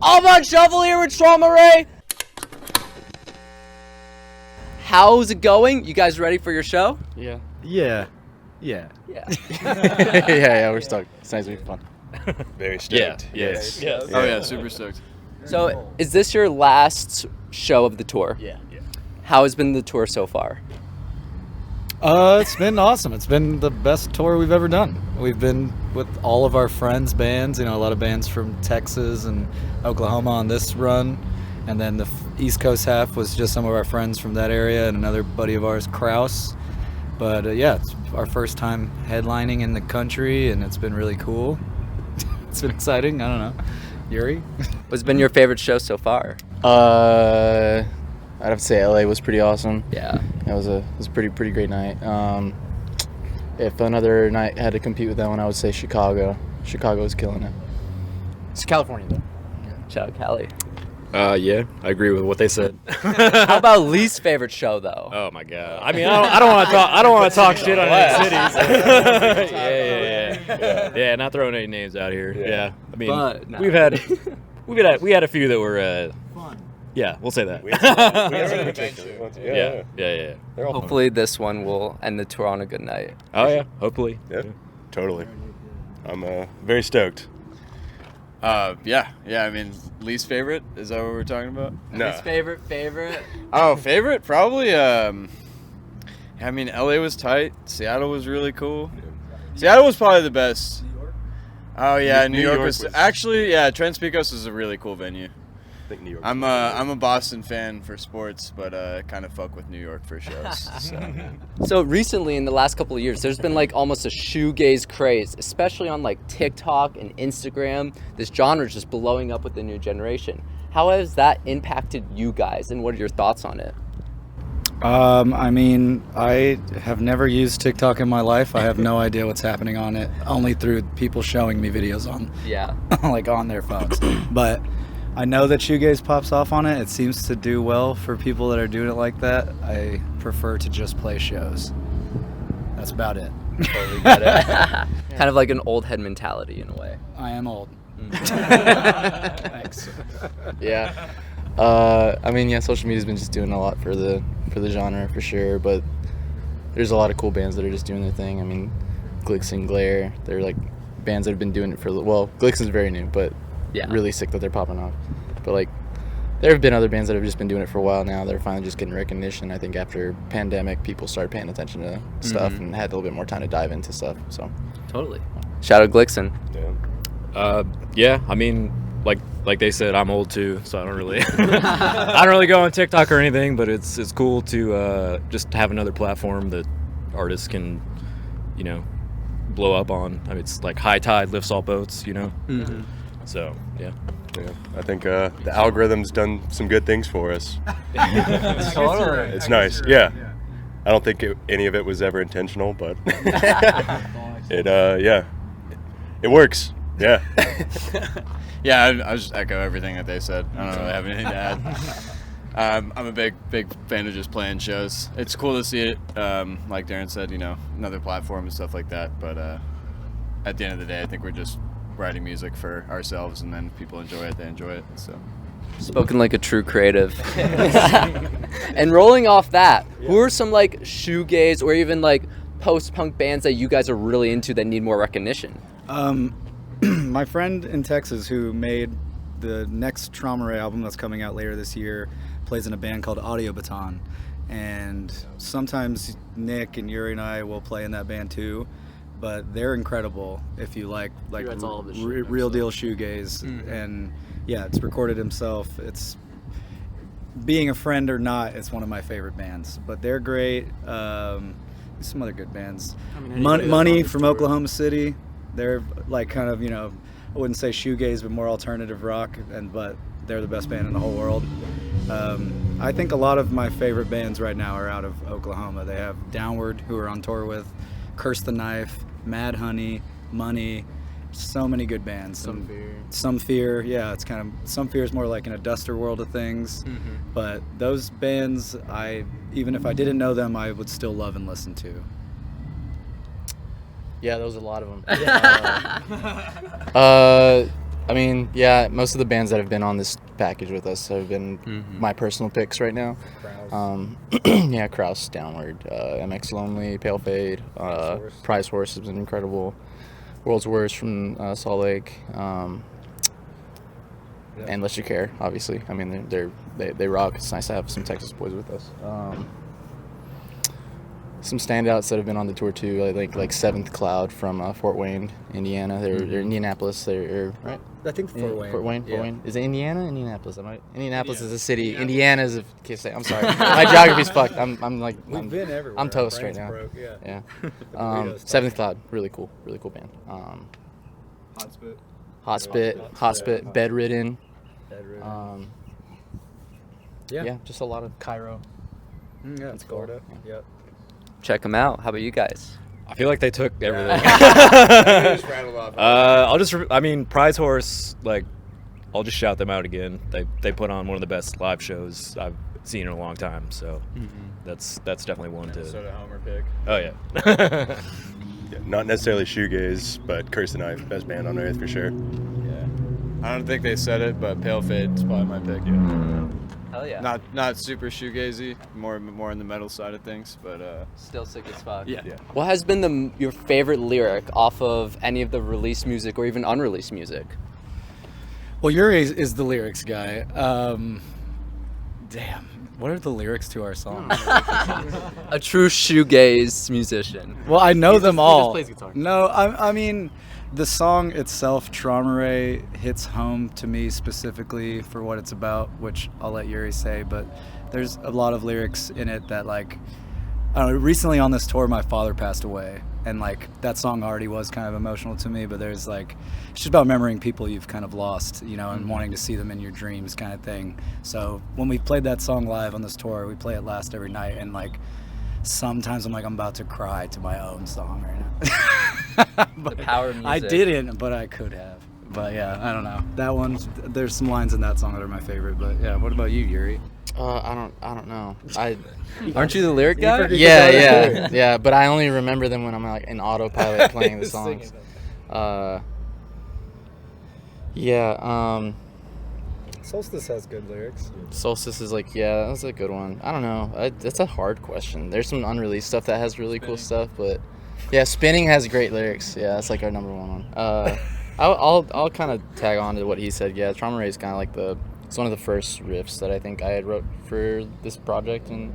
I'm on Shuffle here with Truama Ray. How's it going? You guys ready for your show? Yeah. Yeah. yeah, we're stoked. It's nice to be fun. Very stoked. Yes. Yes. Oh yeah, super stoked. So, is this your last show of the tour? Yeah. How has been the tour so far? It's been awesome. It's been the best tour we've ever done. We've been with all of our friends' bands, a lot of bands from Texas and Oklahoma on this run. And then the East Coast half was just some of our friends from that area and another buddy of ours, Kraus. But it's our first time headlining in the country, and it's been really cool. It's been exciting. I don't know. Yuri? What's been your favorite show so far? I'd have to say LA was pretty awesome. Yeah. It was a pretty great night. If another night had to compete with that one, I would say Chicago. Chicago was killing it. It's California though. Shout out Cali. Yeah, I agree with what they said. How about least favorite show though? Oh my god. I mean, I don't want to talk. I don't want to talk shit on any cities. Yeah. Not throwing any names out here. Yeah. I mean, But, nah. we had a few that were. Fun. Yeah, we'll say that. Yeah. They're all fun. Hopefully this one will end the tour on a good night. Oh yeah. Hopefully. Yeah, totally. I'm very stoked. Yeah. I mean, least favorite, is that what we're talking about? No. Least favorite. Oh, favorite probably. I mean, LA was tight. Seattle was really cool. Seattle was probably the best. Oh yeah, New York was actually Trans Pecos is a really cool venue. I think New York. I'm a Boston fan for sports, but kind of fuck with New York for shows. So. So recently, in the last couple of years, there's been like almost a shoegaze craze, especially on like TikTok and Instagram. This genre is just blowing up with the new generation. How has that impacted you guys, and what are your thoughts on it? I mean, I have never used TikTok in my life. I have no idea what's happening on it, only through people showing me videos on, like on their phones. But I know that shoegaze pops off on it. It seems to do well for people that are doing it like that. I prefer to just play shows. That's about it. Totally get it. Kind of like an old head mentality in a way. I am old. Thanks. Yeah. I mean, social media's been just doing a lot for the genre for sure, but there's a lot of cool bands that are just doing their thing. I mean, Glixen, Glare, they're like bands that have been doing it for Glixen's very new, but really sick that they're popping off. But like, there have been other bands that have just been doing it for a while now. They're finally just getting recognition. I think after pandemic, people started paying attention to stuff and had a little bit more time to dive into stuff. So Totally. Shout out Glixen. Yeah. I mean, like they said, I'm old too, so I don't really go on TikTok or anything. But it's cool to just have another platform that artists can, blow up on. I mean, it's like high tide lifts all boats, Mm-hmm. So yeah. I think the algorithm's done some good things for us. Totally. It's nice. Yeah. I don't think any of it was ever intentional, but it works. Yeah. Yeah, I'll just echo everything that they said. I don't really have anything to add. I'm a big fan of just playing shows. It's cool to see it, like Darren said, another platform and stuff like that. But at the end of the day, I think we're just writing music for ourselves, and then if people enjoy it, they enjoy it. So. Spoken like a true creative. And rolling off that, who are some like shoegaze or even like post-punk bands that you guys are really into that need more recognition? My friend in Texas who made the next Truama Ray album that's coming out later this year plays in a band called Audio Baton, and sometimes Nick and Yuri and I will play in that band too, but they're incredible if you like all of the real deal shoegaze. And it's recorded himself. It's being a friend or not, it's one of my favorite bands, but they're great. Some other good bands. Money from Oklahoma City. They're like kind of, I wouldn't say shoegaze, but more alternative rock, but they're the best band in the whole world. I think a lot of my favorite bands right now are out of Oklahoma. They have Downward, who we're on tour with, Curse the Knife, Mad Honey, Money, so many good bands. Some Fear, it's kind of, Some Fear is more like in a duster world of things, but those bands, even if I didn't know them, I would still love and listen to. Yeah, there was a lot of them. I mean, yeah, most of the bands that have been on this package with us have been Mm-hmm. my personal picks right now. Kraus. Yeah, Kraus, Downward, MX Lonely, Pale Fade, Horse. Prize Horse has been incredible. World's Worst from Salt Lake, and Let You Care, obviously. I mean, they rock. It's nice to have some Texas boys with us. Some standouts that have been on the tour too, I think like Seventh Cloud from Fort Wayne, Indiana. They're Indianapolis. They're right. I think Fort Wayne. Fort Wayne. Yeah. Fort Wayne. Is it Indiana? Indianapolis. Indianapolis is a city. Indiana is a state. I'm sorry. My geography's fucked. I'm like. We've been everywhere. I'm toast Brains right now. broke, yeah. Yeah. burritos Seventh talking. Cloud. Really cool band. Hot spit. Hot Spit. Bedridden. Bedridden. Yeah. Just a lot of Cairo. Yeah, it's cool. Florida. Yep. Check them out. How about you guys? I feel like they took everything. Just rattled off. I mean, Prize Horse, like, I'll just shout them out again. They put on one of the best live shows I've seen in a long time, so that's definitely one to. Minnesota Homer pick. Oh yeah. Yeah, not necessarily Shoegaze, but Curse the Knife, best band on earth for sure. Yeah. I don't think they said it, but Pale Fade's probably my pick. Hell yeah. Not super shoegazy, more in the metal side of things, but Still sick as fuck. yeah. What has been your favorite lyric off of any of the released music or even unreleased music? Well, Yuri is the lyrics guy. Damn. What are the lyrics to our song? A true shoegaze musician. Well, I know them all. plays guitar. No, I mean, the song itself, Truama, hits home to me specifically for what it's about, which I'll let Yuri say. But there's a lot of lyrics in it that, like, I don't know, recently on this tour, my father passed away, and like that song already was kind of emotional to me. But there's like, it's just about remembering people you've kind of lost, you know, and wanting to see them in your dreams, kind of thing. So when we played that song live on this tour, we play it last every night, and like sometimes I'm like, I'm about to cry to my own song right now. But The power of music. I didn't, but I could have. But yeah, I don't know. That one, there's some lines in that song that are my favorite. But yeah, what about you, Yuri? I don't know. Aren't you the lyric guy? Yeah. But I only remember them when I'm like in autopilot playing the songs. Solstice has good lyrics. Solstice is like, yeah, that's a good one. I don't know. That's a hard question. There's some unreleased stuff that has really cool stuff, but yeah, Spinning has great lyrics. Yeah, that's like our number one. I'll kind of tag on to what he said. Yeah, Trauma Ray is kind of like it's one of the first riffs that I think I had wrote for this project, and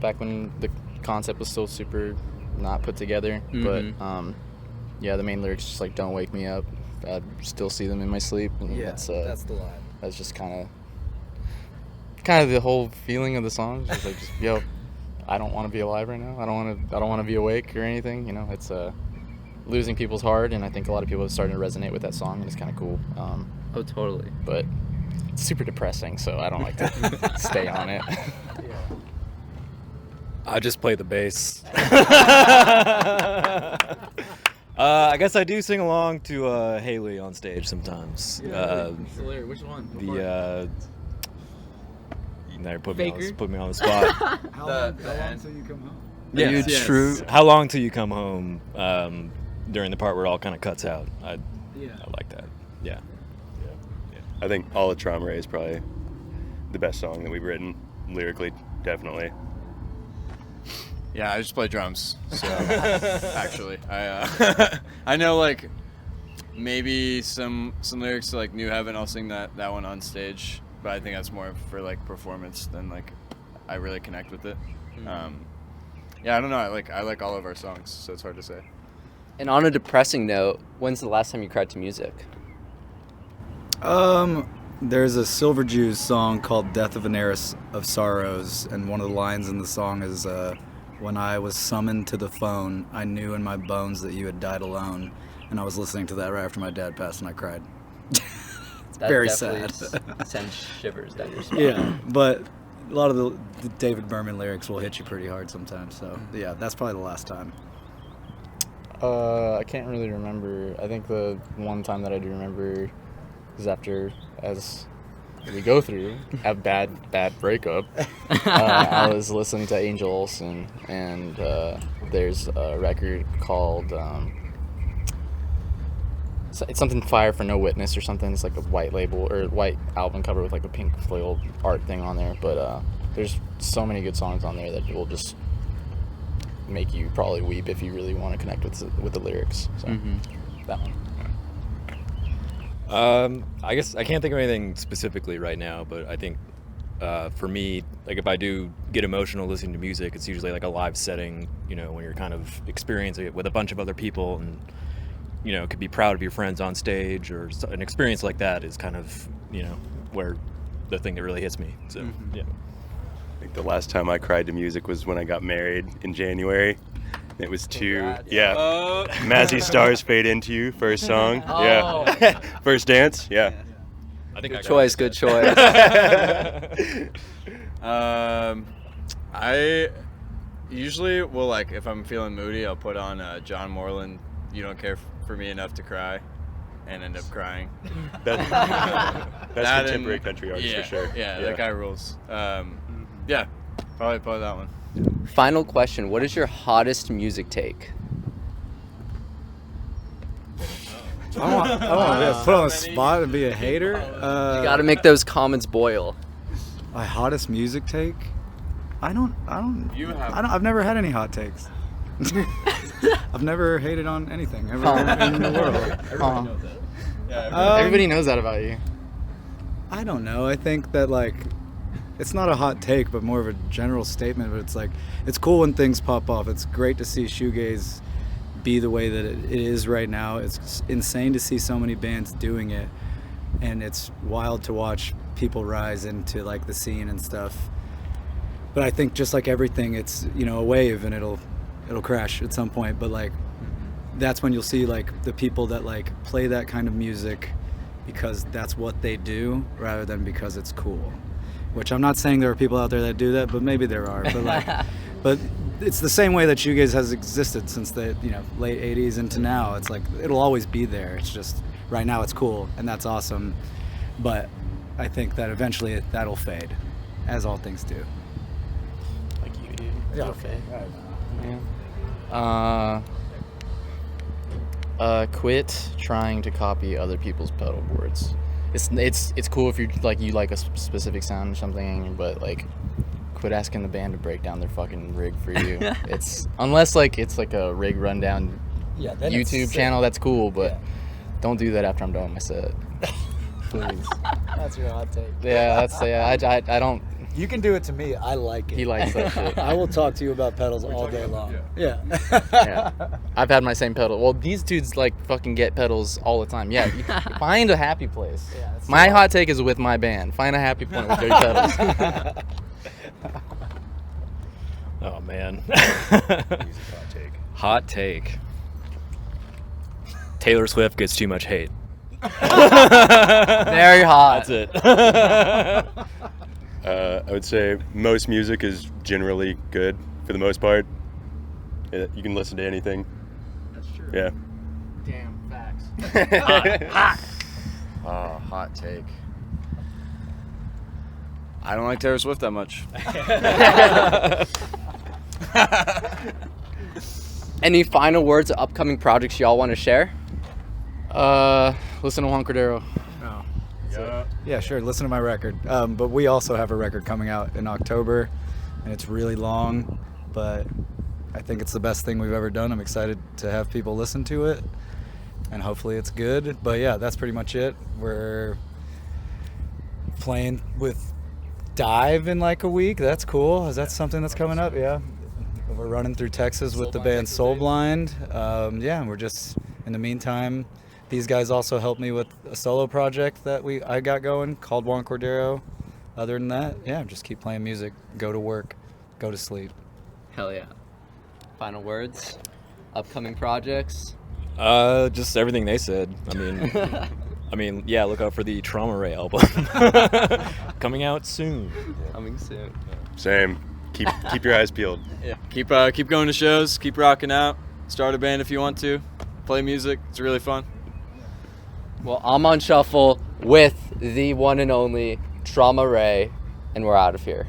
back when the concept was still super not put together. But yeah, the main lyrics just like, don't wake me up. I still see them in my sleep, and that's the line. that's just kind of the whole feeling of the song. Just like, yo, I don't want to be alive right now. I don't want to be awake or anything. You know, it's losing people's heart, and I think a lot of people are starting to resonate with that song, and it's kind of cool. Oh, totally. But it's super depressing, so I don't like to stay on it. I just play the bass. I guess I do sing along to Haley on stage sometimes. Which one? You never put me on the spot. How long till you come home? Yeah, True. How long till you come home? During the part where it all kind of cuts out. I like that. Yeah. I think All of Trauma Ray is probably the best song that we've written, lyrically, definitely. Yeah, I just play drums. So actually, I know like maybe some lyrics to like New Heaven. I'll sing that one on stage, but I think that's more for like performance than like I really connect with it. Yeah, I don't know. I like all of our songs, so it's hard to say. And on a depressing note, when's the last time you cried to music? There's a Silver Jews song called Death of an Heiress of Sorrows, and one of the lines in the song is, when I was summoned to the phone, I knew in my bones that you had died alone. And I was listening to that right after my dad passed, and I cried. That very definitely sad. Sends shivers down your spine. Yeah, but a lot of the David Berman lyrics will hit you pretty hard sometimes. So yeah, that's probably the last time. I can't really remember. I think the one time that I do remember is after, as we go through a bad breakup, I was listening to Angel Olsen, and there's a record called it's something Fire for No Witness or something. It's like a white label or white album cover with like a pink foil art thing on there. But there's so many good songs on there that will just make you probably weep if you really want to connect with the lyrics. So that one. I guess I can't think of anything specifically right now, but I think for me, like if I do get emotional listening to music, it's usually like a live setting, you know, when you're kind of experiencing it with a bunch of other people, and you know, could be proud of your friends on stage, or an experience like that is kind of, you know, where the thing that really hits me. So yeah. I think the last time I cried to music was when I got married in January. It was Mazzy Stars Fade Into You, first song. Oh. Yeah. First dance. Yeah. I think Good choice. Good choice. I usually will, like, if I'm feeling moody, I'll put on John Moreland, You Don't Care For Me Enough to Cry, and end up crying. That's That contemporary and- country artist for sure. Yeah, that guy rules. Yeah, probably that one. Final question: what is your hottest music take? I don't want to put on the spot and be a hater. You got to make those comments boil. My hottest music take? I've never had any hot takes. I've never hated on anything ever in the world. Everybody knows that about you. I don't know. I think that, like, it's not a hot take, but more of a general statement. But it's like, it's cool when things pop off. It's great to see shoegaze be the way that it is right now. It's insane to see so many bands doing it, and it's wild to watch people rise into like the scene and stuff. But I think just like everything, it's, you know, a wave, and it'll crash at some point. But like, that's when you'll see like the people that like play that kind of music because that's what they do, rather than because it's cool. Which I'm not saying there are people out there that do that, but maybe there are. But like, but it's the same way that shoegaze has existed since the, you know, late 80s into now. It's like, it'll always be there. It's just right now it's cool, and that's awesome. But I think that eventually that'll fade, as all things do. Like you, dude. Yeah, okay. Quit trying to copy other people's pedal boards. It's cool if you like a specific sound or something, but like, quit asking the band to break down their fucking rig for you. It's unless like it's like a rig rundown YouTube channel, that's cool, but don't do that after I'm done with my set. Please. That's your hot take. Yeah, I don't. You can do it to me. I like it. He likes that shit. I will talk to you about pedals all day long. Yeah. Yeah. I've had my same pedal. Well, these dudes like fucking get pedals all the time. Yeah, you find a happy place. Yeah, My hot take is with my band. Find a happy point with your pedals. Oh man. Hot take. Hot take. Taylor Swift gets too much hate. Very hot. That's it. I would say most music is generally good for the most part. You can listen to anything. That's true. Yeah. Damn, facts. Hot take. I don't like Taylor Swift that much. Any final words of upcoming projects y'all want to share? Listen to Juan Cordero. Yeah, sure. Listen to my record. But we also have a record coming out in October, and it's really long, but I think it's the best thing we've ever done. I'm excited to have people listen to it, and hopefully it's good. But yeah, that's pretty much it. We're playing with Dive in like a week. That's cool. Is that something that's coming up? Yeah. We're running through Texas with the band Soulblind. Yeah, we're just, in the meantime, these guys also helped me with a solo project that I got going called Juan Cordero. Other than that, yeah, just keep playing music, go to work, go to sleep. Hell yeah. Final words? Upcoming projects? Just everything they said. I mean, yeah, look out for the Truama Ray album. Coming out soon. Coming soon. Same. Keep your eyes peeled. Yeah. Keep going to shows. Keep rocking out. Start a band if you want to. Play music. It's really fun. Well, I'm on shuffle with the one and only Truama Ray, and we're out of here.